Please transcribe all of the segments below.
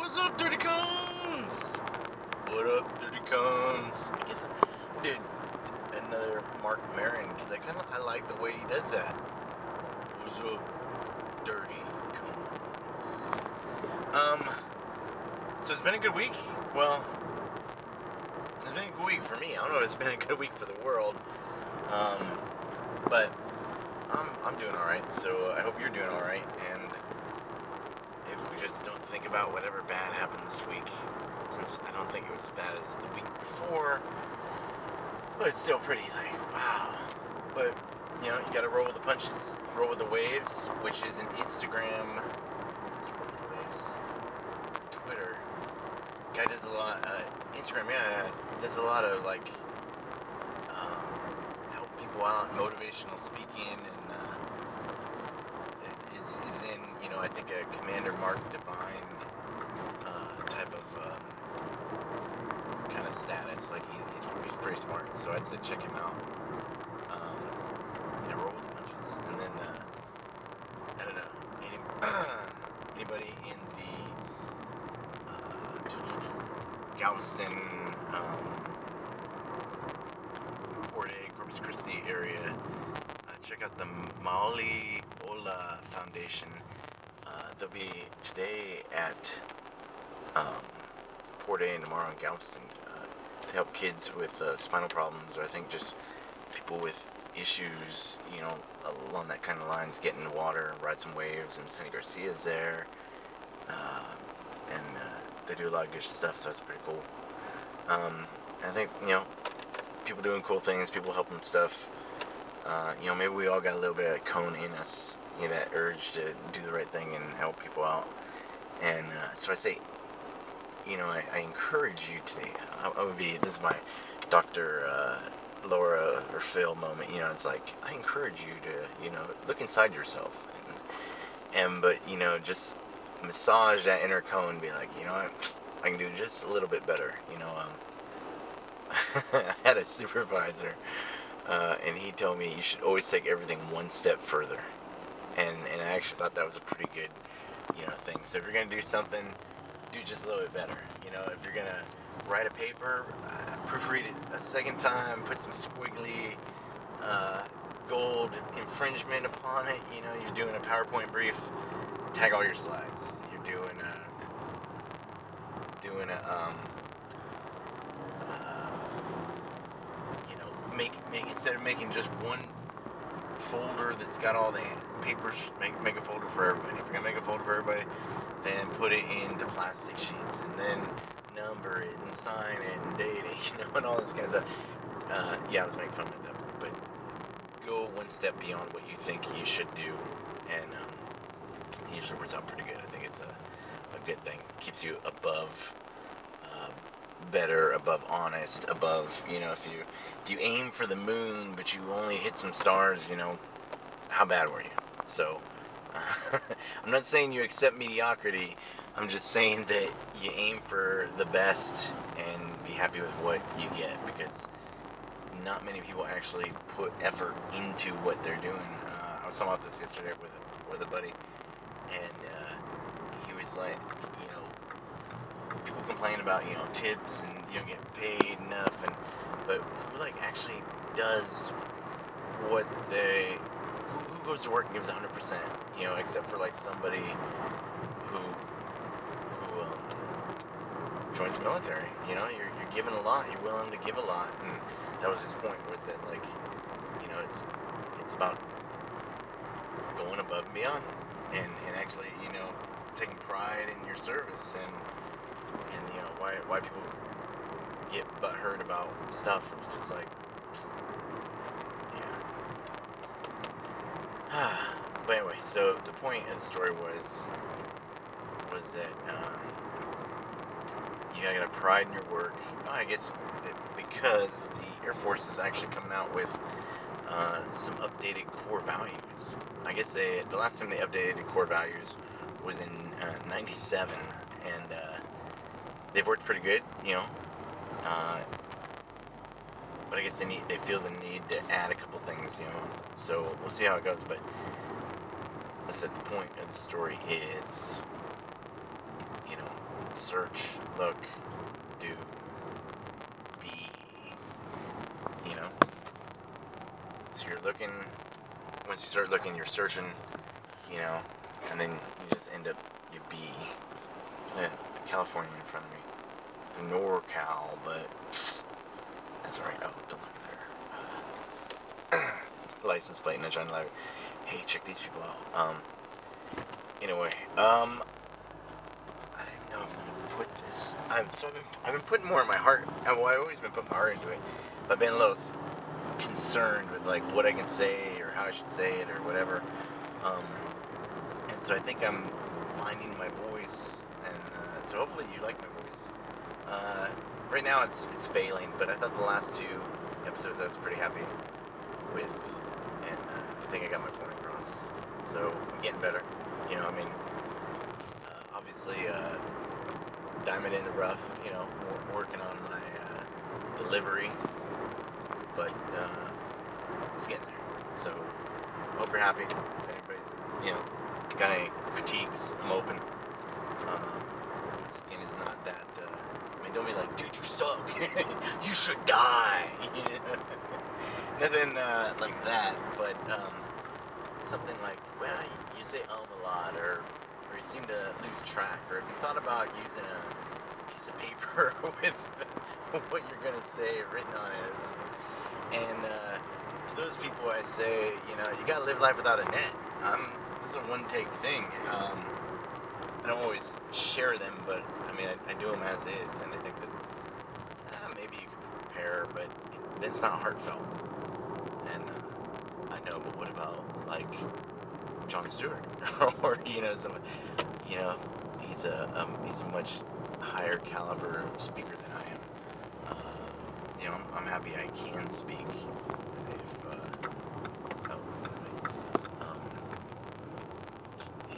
What's up, Dirty Cones? What up, Dirty Cones? I guess I did another Marc Maron because I like the way he does that. What's up, Dirty Cones? So it's been a good week. Well, it's been a good week for me. I don't know if it's been a good week for the world. But I'm doing alright, so I hope you're doing alright, and if we just don't think about whatever bad happened this week, since I don't think it was as bad as the week before, but it's still pretty, wow. But, you gotta roll with the punches, roll with the waves, which is an Instagram, roll with the waves? Twitter, guy does a lot, Instagram, does a lot of, help people out, motivational speaking, and, is in, I think a Commander Mark Divine type of kind of status. He's pretty smart, so I'd say check him out. Roll with the punches, and then I don't know, anybody in the Galveston, Port A, Corpus Christi area. Check out the Mauli Foundation. They'll be today at Port A and tomorrow in Galveston to help kids with spinal problems, or I think just people with issues, along that kind of lines, get in the water, ride some waves, and Garcia's there. And they do a lot of good stuff, so that's pretty cool. I think, people doing cool things, people helping stuff. Maybe we all got a little bit of cone in us, that urge to do the right thing and help people out. And so I say, I encourage you today. This is my Dr. Laura or Phil moment. It's like, I encourage you to, look inside yourself. But, just massage that inner cone and be like, what, I can do just a little bit better. I had a supervisor. And he told me you should always take everything one step further, and I actually thought that was a pretty good, thing. So if you're gonna do something, do just a little bit better. If you're gonna write a paper, proofread it a second time, put some squiggly gold infringement upon it. You're doing a PowerPoint brief, tag all your slides. You're doing make instead of making just one folder that's got all the papers, make a folder for everybody. If you're gonna make a folder for everybody, then put it in the plastic sheets, and then number it and sign it and date it, and all this kind of stuff. I was making fun of it though, but go one step beyond what you think you should do, and it usually works out pretty good. I think it's a good thing. Keeps you above. Better, above honest, above, if you aim for the moon but you only hit some stars, how bad were you? So I'm not saying you accept mediocrity. I'm just saying that you aim for the best and be happy with what you get, because not many people actually put effort into what they're doing. I was talking about this yesterday with a buddy, and he was like, people complain about, tips and you don't get paid enough, but who actually does what who goes to work and gives 100%, except for somebody who joins the military. You're giving a lot, you're willing to give a lot, and that was his point, was that it's about going above and beyond, and actually, taking pride in your service, and why people get butthurt about stuff. It's just but anyway, so the point of the story was that you gotta pride in your work. I guess because the Air Force is actually coming out with some updated core values. I guess the last time they updated the core values was in 97, and they've worked pretty good, but I guess they feel the need to add a couple things, so we'll see how it goes. But I said the point of the story is, search, look, do, be, you know? So you're looking, once you start looking, you're searching, you know, and then you just end up, you be. California in front of me. The NorCal, but that's alright. Oh, don't look there. License plate, and trying to like, hey, check these people out. Anyway, I don't even know if I'm gonna put this. I've been putting more of my heart. Well, I've always been putting my heart into it, but I've been a little concerned with like what I can say or how I should say it or whatever. And so I think I'm finding my voice. So hopefully you like my voice. Right now it's failing, but I thought the last 2 episodes I was pretty happy with, and I think I got my point across. So I'm getting better. You know, I mean, obviously diamond in the rough. You know, working on my delivery, but it's getting there. So hope you're happy. If anybody's, you know, got any critiques, I'm open. Skin is not that, I mean, don't be like, dude, you suck, you should die, nothing, like that, but, something like, well, you say, a lot, or you seem to lose track, or if you thought about using a piece of paper with what you're gonna say written on it or something, and, to those people I say, you know, you gotta live life without a net. This is a one-take thing. I don't always share them, but I mean, I do them as is, and I think that maybe you could prepare, but it's not heartfelt. And I know, but what about like Jon Stewart, or you know, he's a much higher caliber speaker than I am. You know, I'm happy I can speak.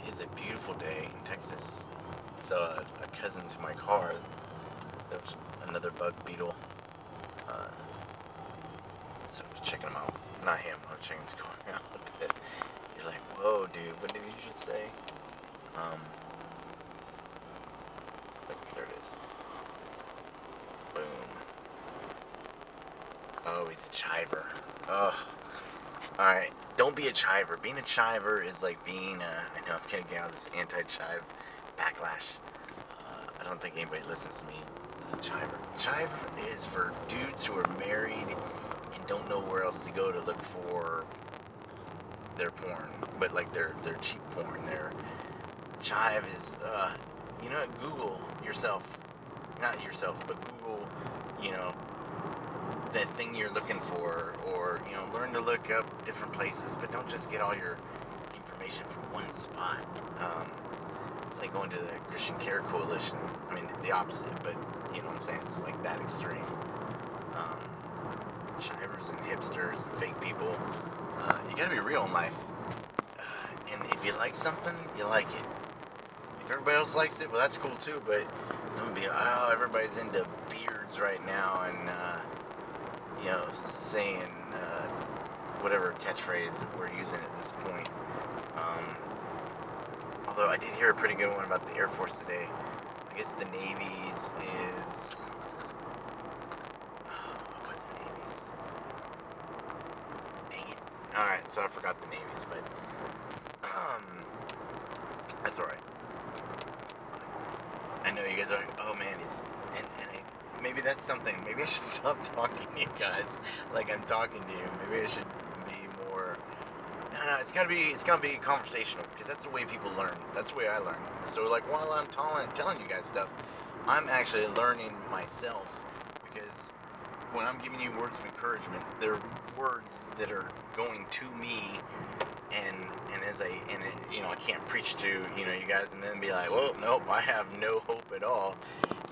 It's a beautiful day in Texas. So a cousin to my car, there was another bug beetle. So I was checking him out. Not him, I was checking his car out. You're like, whoa, dude, what did you just say? There it is. Boom. Oh, he's a chiver. Ugh. Alright, don't be a chiver. Being a chiver is like being I know I'm gonna get out of this anti-chive backlash. I don't think anybody listens to me as a chiver. Chive is for dudes who are married and don't know where else to go to look for their porn. But like their cheap porn. Their chive is, you know, Google yourself. Not yourself, but Google, you know, that thing you're looking for, or, you know, learn to look up different places, but don't just get all your information from one spot. It's like going to the Christian Care Coalition. I mean, the opposite, but, you know what I'm saying? It's like that extreme. Shivers and hipsters and fake people. You gotta be real in life. And if you like something, you like it. If everybody else likes it, well, that's cool too, but don't be, oh, everybody's into beards right now, and, you know, saying whatever catchphrase we're using at this point. Although I did hear a pretty good one about the Air Force today. I guess the Navy's is... what was the Navy's? Dang it. Alright, so I forgot the Navy's, but... that's alright. I know you guys are like, oh man, maybe that's something. Maybe I should stop talking to you guys like I'm talking to you. Maybe I should be more... No, it's gotta be conversational, because that's the way people learn. That's the way I learn. So like while I'm telling you guys stuff, I'm actually learning myself, because when I'm giving you words of encouragement, they're words that are going to me, and you know, I can't preach to, you know, you guys and then be like, well, nope, I have no hope at all.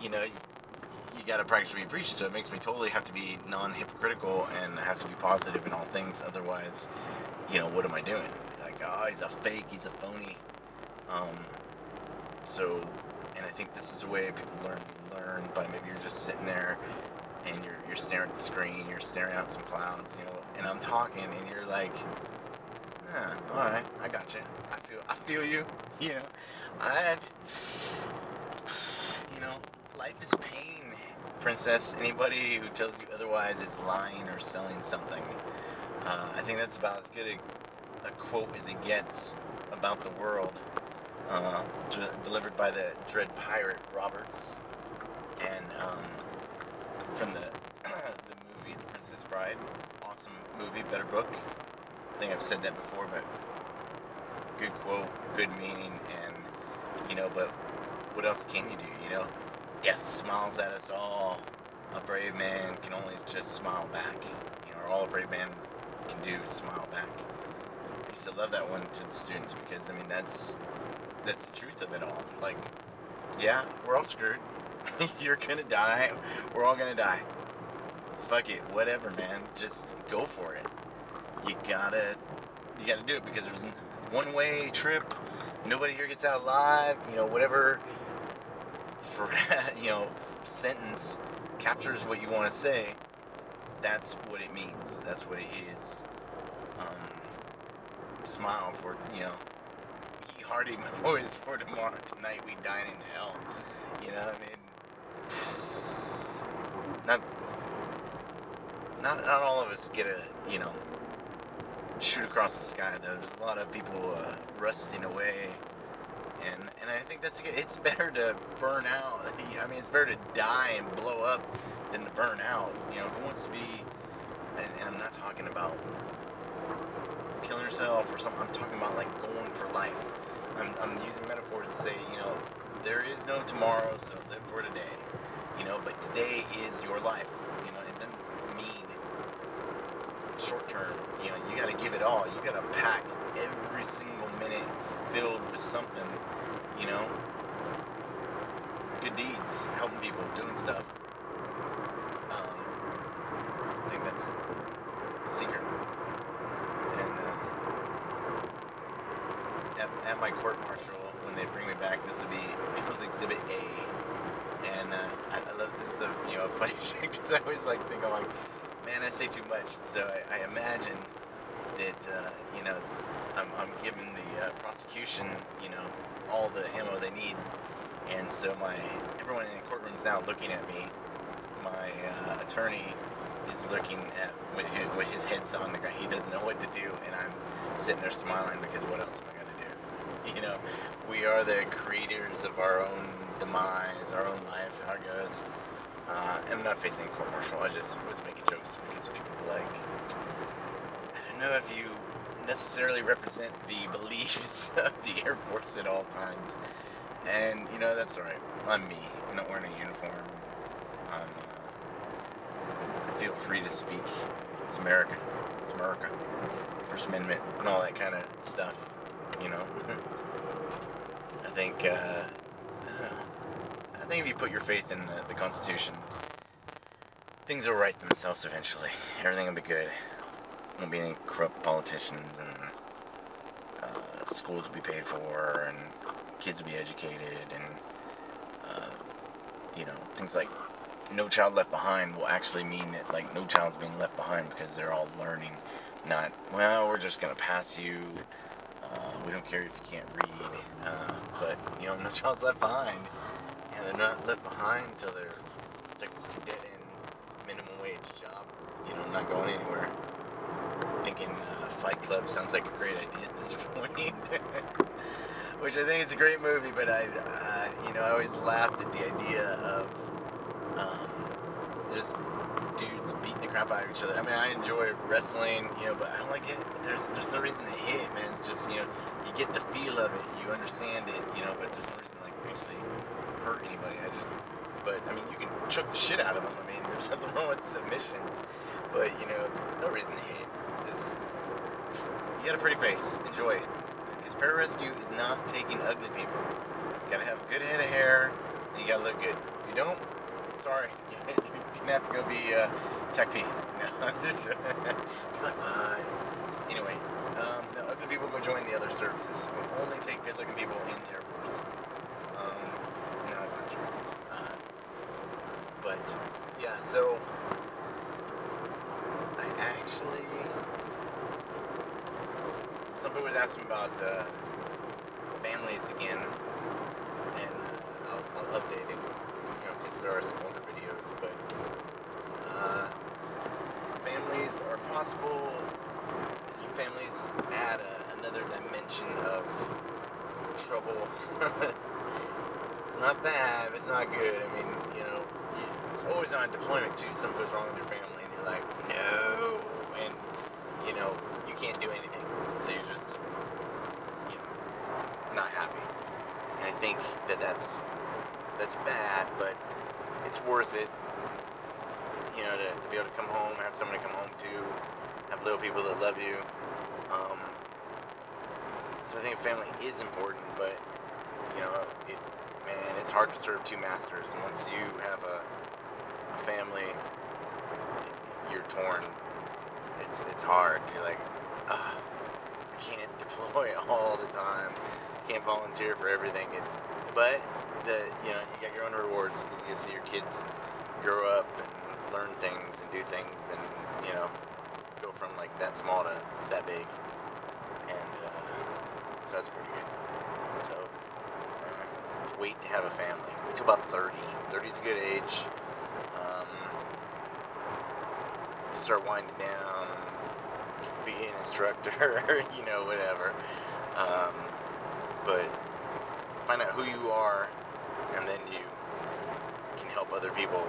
You know, you gotta practice what you preach, so it makes me totally have to be non-hypocritical and have to be positive in all things. Otherwise, you know, what am I doing? Like, oh, he's a fake, he's a phony. So, and I think this is the way people learn. You learn by maybe you're just sitting there and you're staring at the screen, you're staring out some clouds, you know, and I'm talking and you're like, all right, I got you. I feel you. You know, life is pain, princess. Anybody who tells you otherwise is lying or selling something. I think that's about as good a quote as it gets about the world. Delivered by the Dread Pirate Roberts, and from the movie The Princess Bride. Awesome movie, better book. I think I've said that before, but good quote, good meaning, and but what else can you do? Death smiles at us all. A brave man can only just smile back. Or all a brave man can do is smile back. I used to love that one to the students because that's the truth of it all. Like, yeah, we're all screwed. You're gonna die. We're all gonna die. Fuck it, whatever, man. Just go for it. You gotta do it because there's one-way trip. Nobody here gets out alive. Whatever for sentence captures what you want to say. That's what it means. That's what it is. Smile for Hardy, my boys, for tomorrow. Tonight we dine in hell. Not all of us get a shoot across the sky. There's a lot of people rusting away, and I think it's better to burn out. It's better to die and blow up than to burn out. Who wants to be? And I'm not talking about killing yourself or something. I'm talking about like going for life. I'm using metaphors to say, there is no tomorrow, so live for today. But today is your life. It doesn't mean short term. You got to give it all. You got to pack every single minute filled with something. Good deeds, helping people, doing stuff. I think that's the secret. And at my court martial, when they bring me back, this will be People's Exhibit A. And I love this is a funny shit because I always think I'm like, man, I say too much. So I imagine that I'm giving the prosecution all the ammo they need, and so everyone in the courtroom is now looking at me. My attorney is looking at with his head's on the ground. He doesn't know what to do, and I'm sitting there smiling because what else am I gonna do? We are the creators of our own demise, our own life, how it goes. I'm not facing a court martial. I just was making jokes because people were like, I don't know if you necessarily represent the beliefs of the Air Force at all times. And, that's alright. I'm me. I'm not wearing a uniform. I feel free to speak. It's America. It's America. First Amendment and all that kind of stuff. I think, I don't know. I think if you put your faith in the Constitution, things will right themselves eventually. Everything will be good. Won't be any corrupt politicians, and schools will be paid for, and kids will be educated, and things like No Child Left Behind will actually mean that no child's being left behind because they're all learning. Not, well, we're just gonna pass you. We don't care if you can't read, but no child's left behind. Yeah, they're not left behind until they're stuck to some dead-end minimum wage job. Not going anywhere. Thinking Fight Club sounds like a great idea at this point. Which I think is a great movie, but I always laughed at the idea of just dudes beating the crap out of each other. I enjoy wrestling, but I don't like it. There's no reason to hit, man. It's just, you get the feel of it, you understand it, but there's no reason to actually hurt anybody. You can chuck the shit out of them. There's nothing wrong with submissions, but no reason to hit. Just, you got a pretty face, enjoy it. Because pararescue is not taking ugly people. You gotta have a good head of hair, and you gotta look good. If you don't, sorry, you're gonna have to go be Tech P. No, I'm just bye. Anyway, no, ugly people go join the other services. We only take good-looking people in the Air Force. No, that's not true. But yeah, so I actually. Somebody was asking about families again, and I'll update it, because there are some older videos, but families are possible. Families add another dimension of trouble. It's not bad, but it's not good. I mean, you know, it's always on deployment too. Something goes wrong with your family, and you're like, no, and you know, you can't do anything, so you're just, you know, not happy. And I think that's bad, but it's worth it. You know, to be able to come home, have someone to come home to, have little people that love you. So I think family is important, but you know, it's hard to serve two masters. And once you have a family, you're torn. It's hard. You're like, I can't deploy all the time. Can't volunteer for everything. But you know, you got your own rewards because you get to see your kids grow up and learn things and do things, and you know, go from like that small to that big. And so that's pretty good. So wait to have a family. Wait till about 30. 30 is a good age. You start winding down, be an instructor, you know, whatever. But find out who you are, and then you can help other people,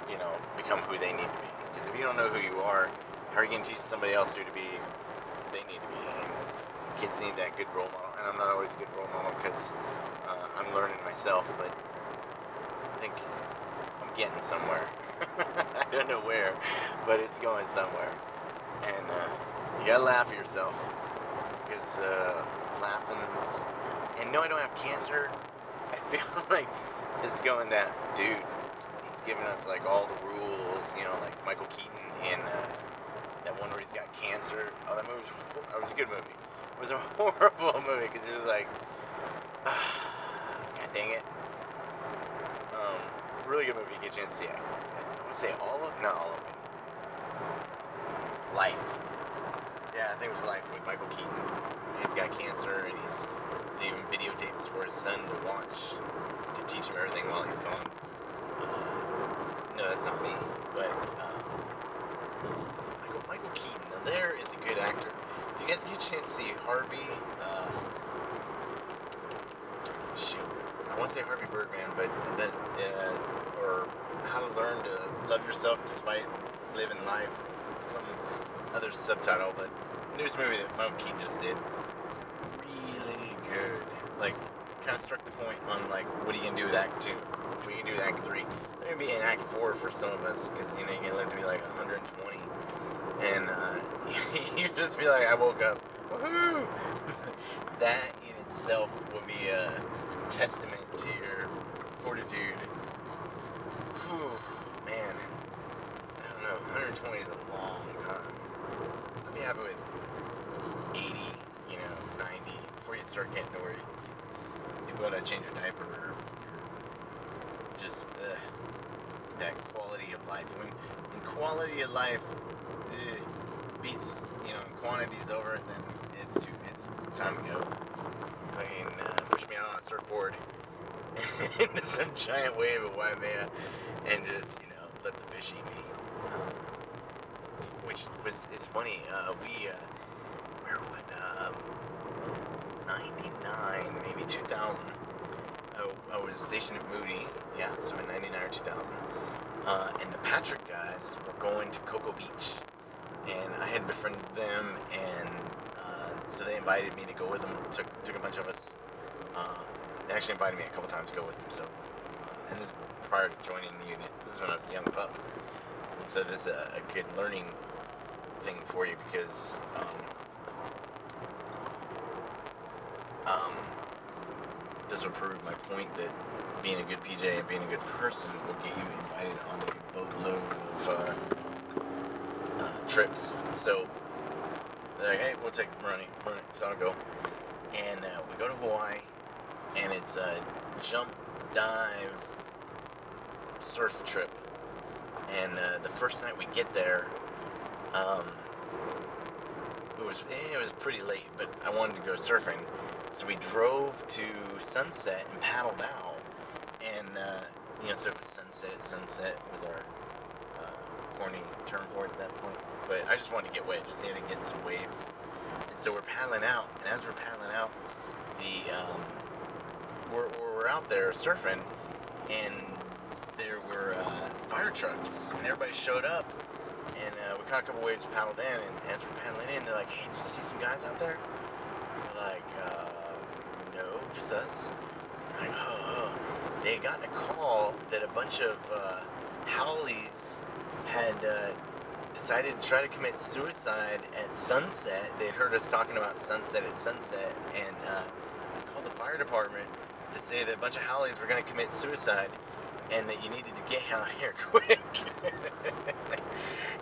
you know, become who they need to be. Because if you don't know who you are, how are you going to teach somebody else who to be they need to be? And kids need that good role model. And I'm not always a good role model because I'm learning myself, but I think I'm getting somewhere. I don't know where, but it's going somewhere. And you gotta laugh at yourself, because laughing's... And no, I don't have cancer. I feel like it's going that, dude, he's giving us like all the rules, you know, like Michael Keaton in that one where he's got cancer. Oh, that movie was a good movie. It was a horrible movie because it was like, god dang it. Really good movie. You get a chance to see it. I want to say all of, not all of it. Life. Yeah, I think it was Life with Michael Keaton. He's got cancer, and they even videotapes for his son to watch to teach him everything while he's gone. No, that's not me, but Michael Keaton. Now there is a good actor. You guys get a chance to see Harvey. I want to say Harvey Birdman, but that or How to Learn to Love Yourself Despite Living Life. Some other subtitle, but news movie that Michael Keaton just did. Really good. Like, kind of struck the point on like, what are you gonna do with Act 2? What are you gonna do with Act 3? Maybe in Act 4 for some of us, because you know you're gonna live to be like 120, and you just be like, I woke up, woohoo! That in itself will be a testament to your fortitude. Whew, man. I don't know. 120 is a long time. I'd be happy with 80, you know, 90 before you start getting to where you go to change your diaper, or just that quality of life. When quality of life beats, you know, quantity's over, then it's time to go. Fucking push me out on a surfboard into some giant wave of Waimea and just, you know, let the fish eat me. Which is funny. Where would 99, maybe 2000. I was stationed at Moody. Yeah, so in 99 or 2000. And the Patrick guys were going to Cocoa Beach, and I had befriended them, and so they invited me to go with them. Took a bunch of us. They actually invited me a couple times to go with them. So, and this is prior to joining the unit. This is when I was a young pup. And so this is a good learning thing for you, because this will prove my point that being a good PJ and being a good person will get you invited on a boatload of trips. So they're like, hey, we'll take running, so I'll go. And we go to Hawaii, and it's a jump, dive, surf trip. And the first night we get there, it was pretty late, but I wanted to go surfing. So we drove to Sunset and paddled out, and So it was sunset was our corny term for it at that point. But I just wanted to get wet, just needed to get some waves. And so we're paddling out, and as we're paddling out, we're out there surfing, and there were fire trucks, and everybody showed up, and we caught a couple waves, paddled in, and as we're paddling in, they're like, "Hey, did you see some guys out there?" We're like, "No, just us." We're like, oh. They had gotten a call that a bunch of haoles had decided to try to commit suicide at sunset. They'd heard us talking about sunset at sunset, and called the fire department to say that a bunch of haoles were going to commit suicide and that you needed to get out here quick.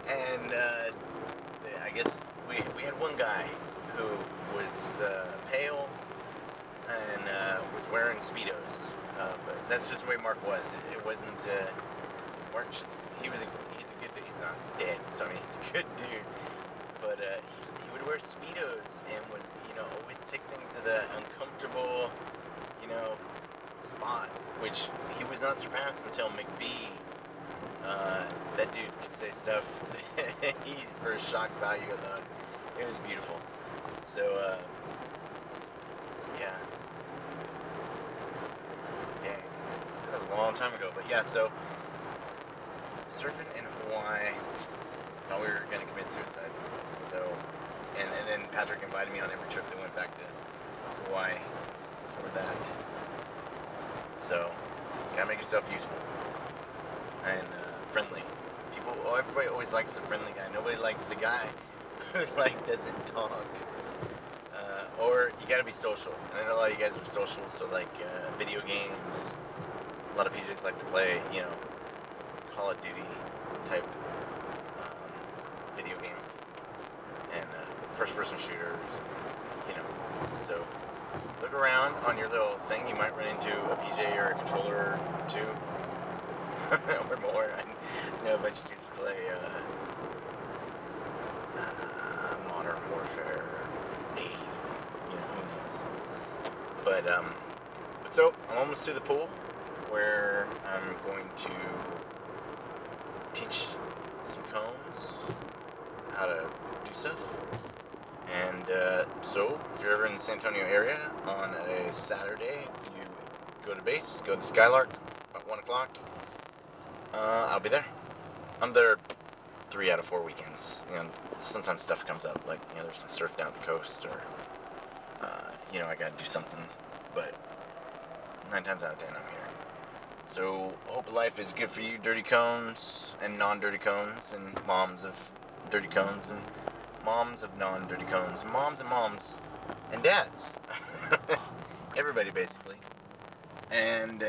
And I guess we had one guy who was pale and was wearing Speedos. But that's just the way Mark was. It wasn't Mark. He's a good dude. He's not dead, so I mean he's a good dude. But he would wear Speedos and would always take things to the uncomfortable spot, which he was not surpassed until McBee. That dude could say stuff for shock value alone. It was beautiful. So yeah. That was a long time ago, but yeah, so surfing in Hawaii, thought we were going to commit suicide. So, and then Patrick invited me on every trip that went back to Hawaii before that. So, gotta make yourself useful and friendly. Everybody always likes the friendly guy. Nobody likes the guy who doesn't talk. Or you gotta be social. And I know a lot of you guys are social, so video games. A lot of PJs like to play, Call of Duty type video games and first-person shooters, So look around on your little thing. You might run into a PJ or a controller or two or more. I know a bunch of dudes play Modern Warfare 8. Who knows? But so I'm almost to the pool, where I'm going to teach some combs how to do stuff. And so if you're ever in the San Antonio area on a Saturday, you go to base, go to the Skylark about 1 o'clock, I'll be there. I'm there 3 out of 4 weekends. Sometimes stuff comes up, there's some surf down the coast, or I gotta do something, but 9 times out of 10 I'm here. So, hope life is good for you, dirty cones and non-dirty cones, and moms of dirty cones, and moms of non-dirty cones, and moms, and dads. Everybody, basically. And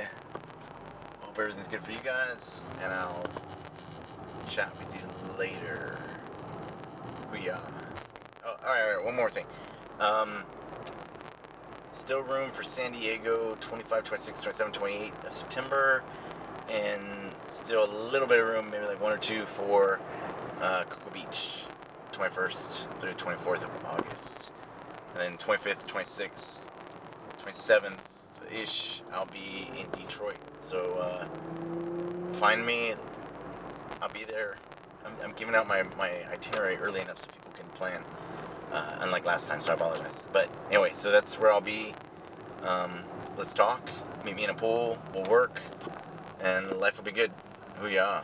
hope everything's good for you guys, and I'll chat with you later. Hooyah. Oh, alright, one more thing. Still room for San Diego, 25, 26, 27, 28 of September, and still a little bit of room, maybe 1 or 2 for Cocoa Beach, 21st through 24th of August. And then 25th, 26th, 27th-ish, I'll be in Detroit. So find me. I'll be there. I'm giving out my itinerary early enough so people can plan. Unlike last time, so I apologize. But anyway, so that's where I'll be. Let's talk. Meet me in a pool. We'll work. And life will be good. Hooyah.